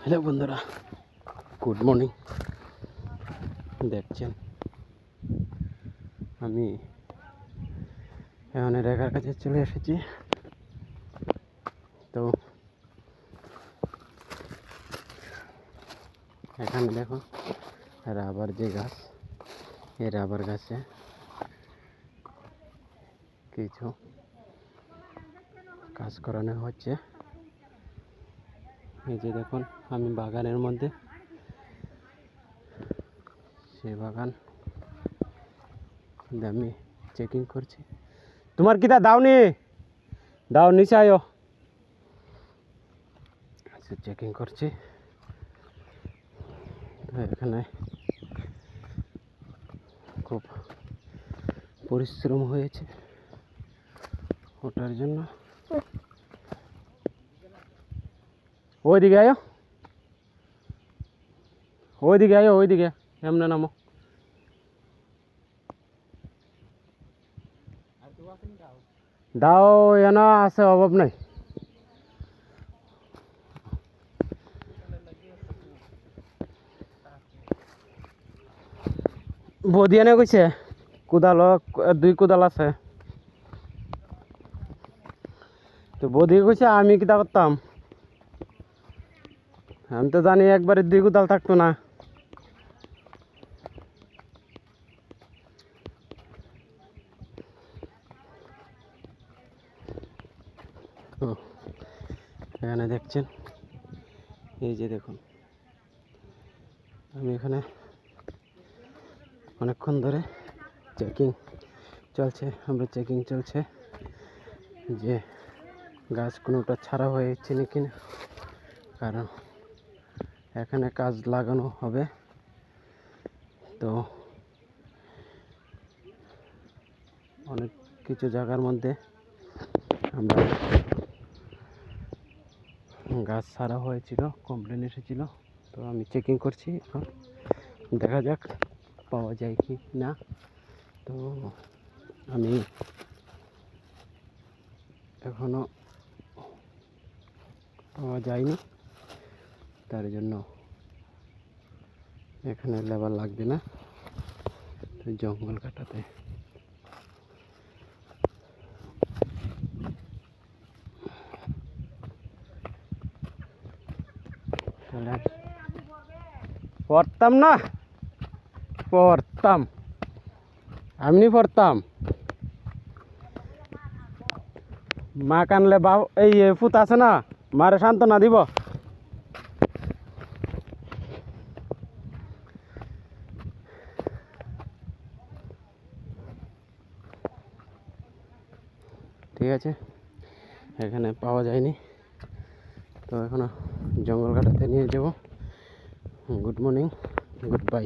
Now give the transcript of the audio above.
Hello বন্ধুরা, good morning. দেখছেন আমি এখন রেখার কাছে চলে এসেছি। তো এখানে দেখো রাবার যে গাছ, এই রাবার গাছে কিছু কাজ করানো হচ্ছে। এই যে দেখুন, আমি বাগানের মধ্যে, সেই বাগান আমি চেকিং করছি। তোমার কিটা দাওনি, দাও নিচে আয়ো। চেকিং করছি। তো এখানে খুব পরিশ্রম হয়েছে ওটার জন্য। ওইদিকে আয়ো, ওইদিকে আয়ো, ওইদিকে এমনি নামো। দাও, এনা আছে, অভাব নাই। বৌদি এনে কইছে কোদাল, 2 কোদাল আছে। তো বৌদি কইছে আমি কিতা করতাম, আমি তো জানি একবারে 2 কোদাল থাকতো না। তো এখানে দেখছেন, এই যে দেখুন, আমি এখানে অনেকক্ষণ ধরে চেকিং চলছে, আমরা চেকিং চলছে যে গাছ কোনোটা ছাড়া হয়েছে নাকি না, কারণ এখানে কাজ লাগানো হবে। তো অনেক কিছু জায়গার মধ্যে আমরা গাছ ছাড়া হয়েছিল, কমপ্লেন এসেছিল। তো আমি চেকিং করছি, এখন দেখা যাক পাওয়া যায় কি না। তো আমি এখনো পাওয়া যায়নি, তার জন্য এখানে লেবার লাগবে না। তো জঙ্গল কাটাতে পড়তাম না, পড়তাম, আমি পড়তাম। মা কানলে বাবু, এই ফুত আছে না, মারে সান্ত্বনা দিব। ঠিক আছে, এখানে পাওয়া যায়নি, তো এখনো জঙ্গল কাটাতে নিয়ে যাব। Good morning, good bye.